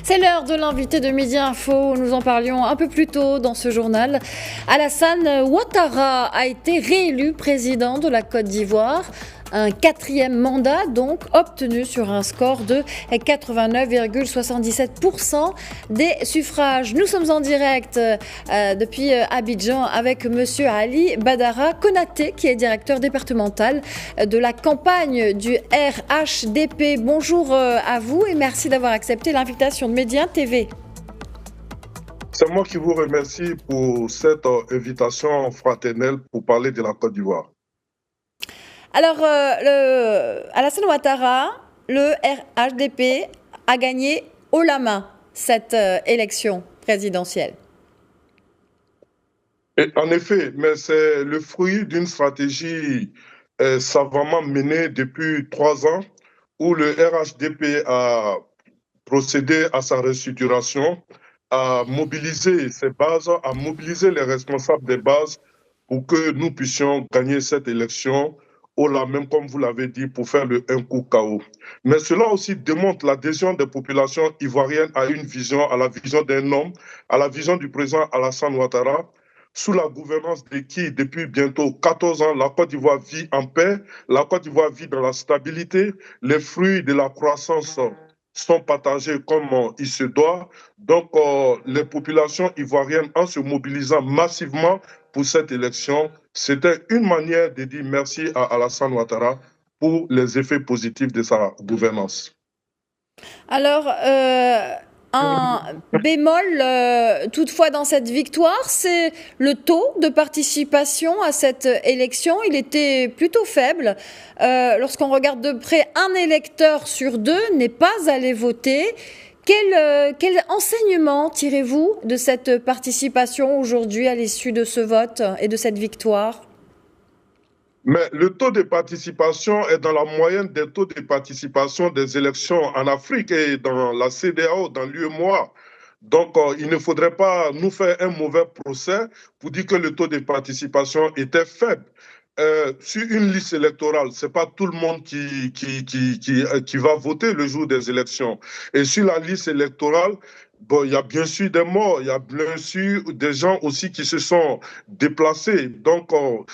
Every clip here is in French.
C'est l'heure de l'invité de Midi Info. Nous en parlions un peu plus tôt dans ce journal. Alassane Ouattara a été réélu président de la Côte d'Ivoire. Un quatrième mandat donc obtenu sur un score de 89,77% des suffrages. Nous sommes en direct depuis Abidjan avec monsieur Ali Badara Konaté qui est directeur départemental de la campagne du RHDP. Bonjour à vous et merci d'avoir accepté l'invitation de Média TV. C'est moi qui vous remercie pour cette invitation fraternelle pour parler de la Côte d'Ivoire. Alors, Alassane Ouattara, le RHDP, a gagné haut la main cette élection présidentielle. Et en effet, mais c'est le fruit d'une stratégie savamment menée depuis 3 ans où le RHDP a procédé à sa restructuration, à mobiliser ses bases, à mobiliser les responsables des bases pour que nous puissions gagner cette élection haut la main, comme vous l'avez dit, pour faire un coup KO. Mais cela aussi démontre l'adhésion des populations ivoiriennes à une vision, à la vision d'un homme, à la vision du président Alassane Ouattara, sous la gouvernance de qui, depuis bientôt 14 ans, la Côte d'Ivoire vit en paix, la Côte d'Ivoire vit dans la stabilité, les fruits de la croissance sont partagés comme il se doit. Donc, les populations ivoiriennes, en se mobilisant massivement pour cette élection, c'était une manière de dire merci à Alassane Ouattara pour les effets positifs de sa gouvernance. Alors, un bémol toutefois dans cette victoire, c'est le taux de participation à cette élection. Il était plutôt faible. Lorsqu'on regarde de près, un électeur sur 2 n'est pas allé voter. Quel enseignement tirez-vous de cette participation aujourd'hui à l'issue de ce vote et de cette victoire ? Mais le taux de participation est dans la moyenne des taux de participation des élections en Afrique et dans la CEDEAO, dans l'UEMOA. Donc, il ne faudrait pas nous faire un mauvais procès pour dire que le taux de participation était faible. Sur une liste électorale, ce n'est pas tout le monde qui va voter le jour des élections. Et sur la liste électorale, bon, il y a bien sûr des morts, il y a bien sûr des gens aussi qui se sont déplacés. Donc,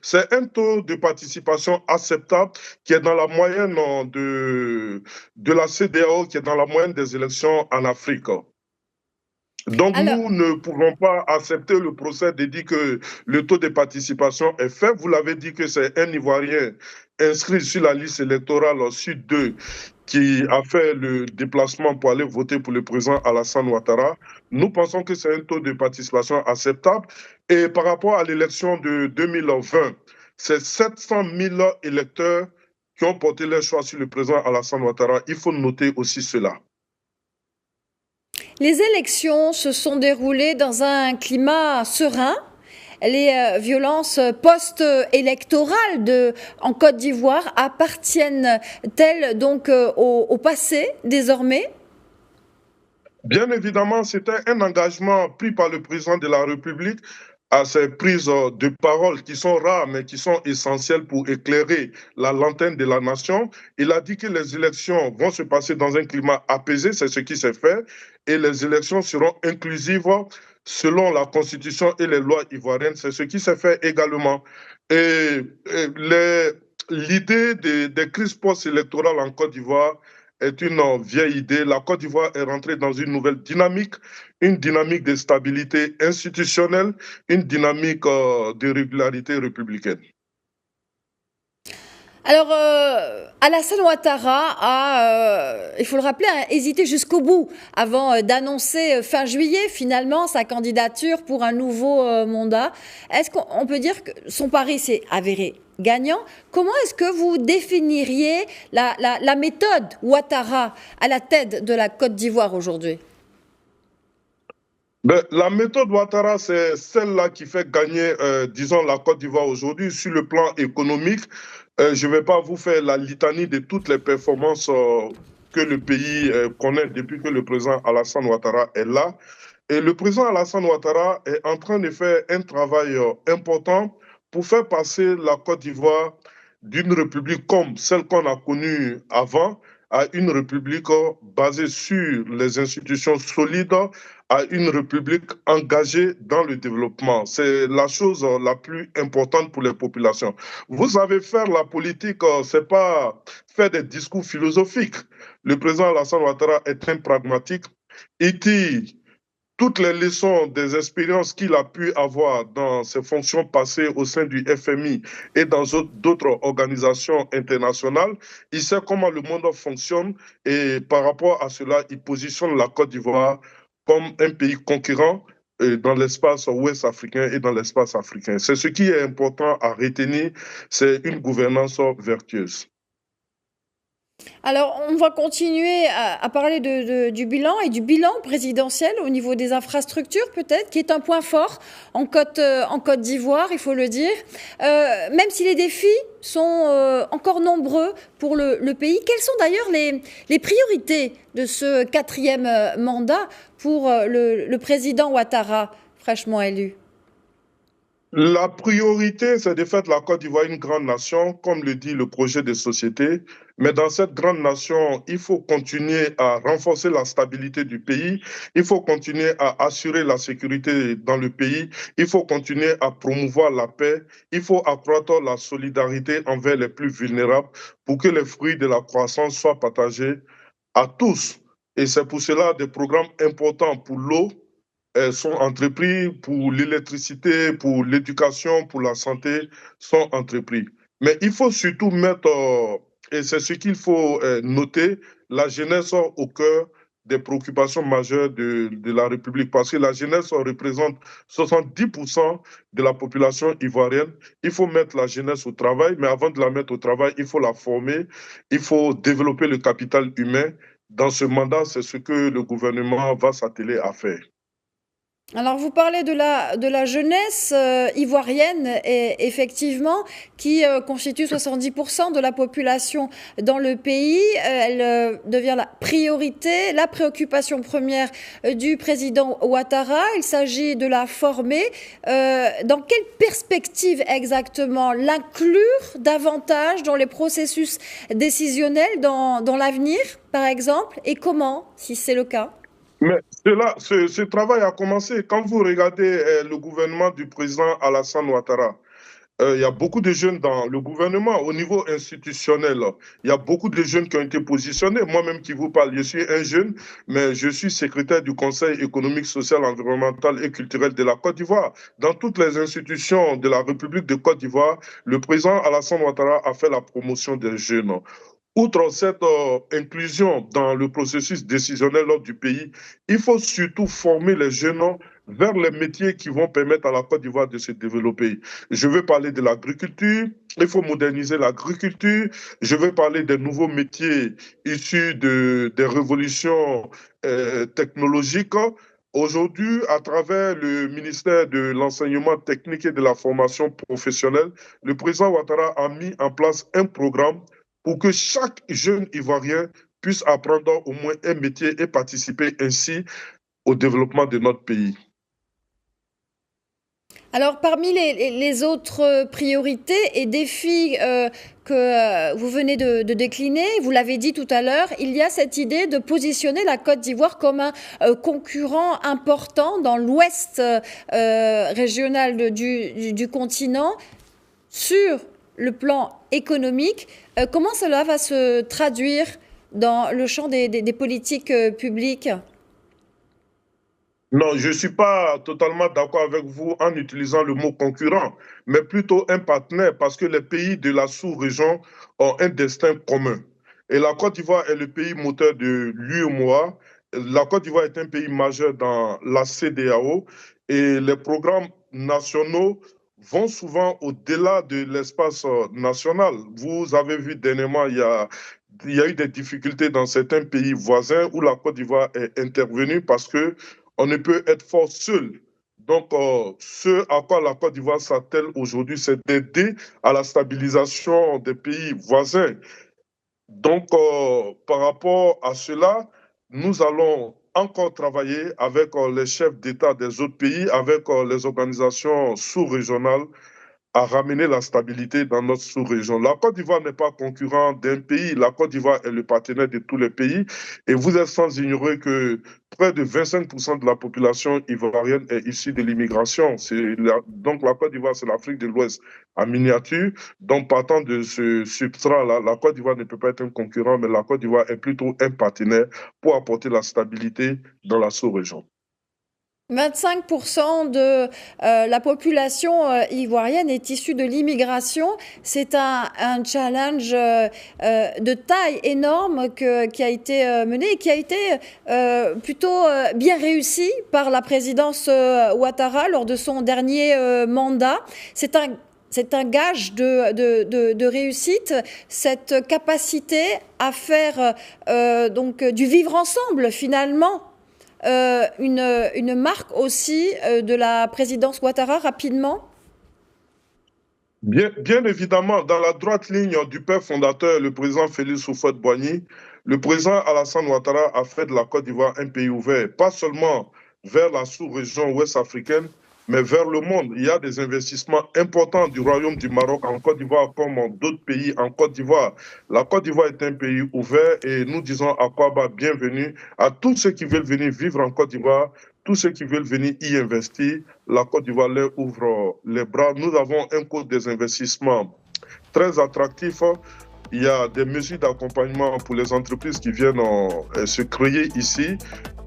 c'est un taux de participation acceptable qui est dans la moyenne de la CEDEAO, qui est dans la moyenne des élections en Afrique. Donc, nous ne pouvons pas accepter le procès de dire que le taux de participation est faible. Vous l'avez dit que c'est un Ivoirien inscrit sur la liste électorale Sud 2 qui a fait le déplacement pour aller voter pour le président Alassane Ouattara. Nous pensons que c'est un taux de participation acceptable. Et par rapport à l'élection de 2020, c'est 700 000 électeurs qui ont porté leur choix sur le président Alassane Ouattara. Il faut noter aussi cela. Les élections se sont déroulées dans un climat serein. Les violences post-électorales en Côte d'Ivoire appartiennent-elles donc au passé désormais ? Bien évidemment, c'était un engagement pris par le président de la République à ces prises de parole qui sont rares mais qui sont essentielles pour éclairer la lanterne de la nation. Il a dit que les élections vont se passer dans un climat apaisé, c'est ce qui s'est fait, et les élections seront inclusives selon la Constitution et les lois ivoiriennes, c'est ce qui s'est fait également. Et l'idée des crises post-électorales en Côte d'Ivoire est une vieille idée. La Côte d'Ivoire est rentrée dans une nouvelle dynamique, une dynamique de stabilité institutionnelle, une dynamique de régularité républicaine. Alors, Alassane Ouattara a, il faut le rappeler, a hésité jusqu'au bout avant d'annoncer fin juillet finalement sa candidature pour un nouveau mandat. Est-ce qu'on peut dire que son pari s'est avéré gagnant? Comment est-ce que vous définiriez la méthode Ouattara à la tête de la Côte d'Ivoire aujourd'hui? La méthode Ouattara, c'est celle-là qui fait gagner, disons, la Côte d'Ivoire aujourd'hui sur le plan économique. Je ne vais pas vous faire la litanie de toutes les performances que le pays connaît depuis que le président Alassane Ouattara est là. Et le président Alassane Ouattara est en train de faire un travail important pour faire passer la Côte d'Ivoire d'une république comme celle qu'on a connue avant à une république basée sur les institutions solides, à une république engagée dans le développement. C'est la chose la plus importante pour les populations. Vous savez, faire la politique, c'est pas faire des discours philosophiques. Le président Alassane Ouattara est un pragmatique. Il tire toutes les leçons des expériences qu'il a pu avoir dans ses fonctions passées au sein du FMI et dans d'autres organisations internationales. Il sait comment le monde fonctionne et par rapport à cela, il positionne la Côte d'Ivoire comme un pays concurrent dans l'espace ouest africain et dans l'espace africain. C'est ce qui est important à retenir, c'est une gouvernance vertueuse. Alors, on va continuer à parler du bilan et du bilan présidentiel au niveau des infrastructures, peut-être, qui est un point fort en Côte d'Ivoire, il faut le dire. Même si les défis sont encore nombreux pour le pays, quelles sont d'ailleurs les priorités de ce quatrième mandat pour le président Ouattara, fraîchement élu? La priorité, c'est de faire de la Côte d'Ivoire une grande nation, comme le dit le projet de société. Mais dans cette grande nation, il faut continuer à renforcer la stabilité du pays, il faut continuer à assurer la sécurité dans le pays, il faut continuer à promouvoir la paix, il faut accroître la solidarité envers les plus vulnérables pour que les fruits de la croissance soient partagés à tous. Et c'est pour cela des programmes importants pour l'eau sont entrepris, pour l'électricité, pour l'éducation, pour la santé, sont entrepris. Mais il faut surtout mettre, et c'est ce qu'il faut noter, la jeunesse au cœur des préoccupations majeures de la République, parce que la jeunesse représente 70% de la population ivoirienne. Il faut mettre la jeunesse au travail, mais avant de la mettre au travail, il faut la former, il faut développer le capital humain. Dans ce mandat, c'est ce que le gouvernement va s'atteler à faire. Alors, vous parlez de la jeunesse ivoirienne, et effectivement, qui constitue 70% de la population dans le pays. Elle devient la priorité, la préoccupation première du président Ouattara. Il s'agit de la former. Dans quelle perspective exactement l'inclure davantage dans les processus décisionnels dans l'avenir, par exemple, et comment, si c'est le cas? Mais ce travail a commencé. Quand vous regardez le gouvernement du président Alassane Ouattara, il y a beaucoup de jeunes dans le gouvernement au niveau institutionnel. Il y a beaucoup de jeunes qui ont été positionnés. Moi-même qui vous parle, je suis un jeune, mais je suis secrétaire du Conseil économique, social, environnemental et culturel de la Côte d'Ivoire. Dans toutes les institutions de la République de Côte d'Ivoire, le président Alassane Ouattara a fait la promotion des jeunes. Outre cette inclusion dans le processus décisionnel du pays, il faut surtout former les jeunes vers les métiers qui vont permettre à la Côte d'Ivoire de se développer. Je veux parler de l'agriculture, il faut moderniser l'agriculture, je veux parler des nouveaux métiers issus des révolutions technologiques. Aujourd'hui, à travers le ministère de l'Enseignement technique et de la formation professionnelle, le président Ouattara a mis en place un programme pour que chaque jeune Ivoirien puisse apprendre au moins un métier et participer ainsi au développement de notre pays. Alors, parmi les autres priorités et défis que vous venez de décliner, vous l'avez dit tout à l'heure, il y a cette idée de positionner la Côte d'Ivoire comme un concurrent important dans l'ouest régional du continent sur le plan économique. Comment cela va se traduire dans le champ des politiques publiques? Non, je ne suis pas totalement d'accord avec vous en utilisant le mot concurrent, mais plutôt un partenaire parce que les pays de la sous-région ont un destin commun. Et la Côte d'Ivoire est le pays moteur de l'UEMOA. La Côte d'Ivoire est un pays majeur dans la CEDEAO et les programmes nationaux vont souvent au-delà de l'espace national. Vous avez vu dernièrement, il y a eu des difficultés dans certains pays voisins où la Côte d'Ivoire est intervenue parce que on ne peut être fort seul. Donc, ce à quoi la Côte d'Ivoire s'attelle aujourd'hui, c'est d'aider à la stabilisation des pays voisins. Donc, par rapport à cela, nous allons encore travailler avec les chefs d'État des autres pays, avec les organisations sous-régionales, à ramener la stabilité dans notre sous-région. La Côte d'Ivoire n'est pas concurrent d'un pays. La Côte d'Ivoire est le partenaire de tous les pays. Et vous êtes sans ignorer que près de 25% de la population ivoirienne est issue de l'immigration. Donc la Côte d'Ivoire, c'est l'Afrique de l'Ouest en miniature. Donc partant de ce substrat-là, la Côte d'Ivoire ne peut pas être un concurrent, mais la Côte d'Ivoire est plutôt un partenaire pour apporter la stabilité dans la sous-région. 25% de la population ivoirienne est issue de l'immigration. C'est un challenge de taille énorme qui a été mené et qui a été plutôt bien réussi par la présidence Ouattara lors de son dernier mandat. C'est un gage de réussite, cette capacité à faire donc du vivre ensemble finalement. Une marque aussi de la présidence Ouattara, rapidement? Bien évidemment, dans la droite ligne du père fondateur, le président Félix Houphouët-Boigny, le président Alassane Ouattara a fait de la Côte d'Ivoire un pays ouvert, pas seulement vers la sous-région ouest africaine, mais vers le monde. Il y a des investissements importants du Royaume du Maroc en Côte d'Ivoire comme dans d'autres pays en Côte d'Ivoire. La Côte d'Ivoire est un pays ouvert et nous disons à Akwaaba bienvenue à tous ceux qui veulent venir vivre en Côte d'Ivoire, tous ceux qui veulent venir y investir. La Côte d'Ivoire leur ouvre les bras. Nous avons un code des investissements très attractif. Il y a des mesures d'accompagnement pour les entreprises qui viennent se créer ici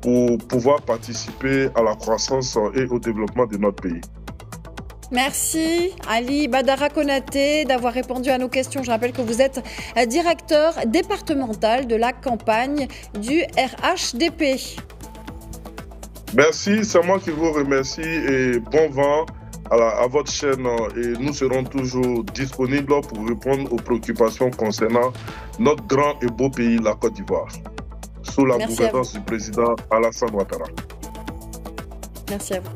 pour pouvoir participer à la croissance et au développement de notre pays. Merci Ali Badara Konaté d'avoir répondu à nos questions. Je rappelle que vous êtes directeur départemental de la campagne du RHDP. Merci, c'est moi qui vous remercie et bon vent à votre chaîne et nous serons toujours disponibles pour répondre aux préoccupations concernant notre grand et beau pays, la Côte d'Ivoire, sous la gouvernance du président Alassane Ouattara. Merci à vous.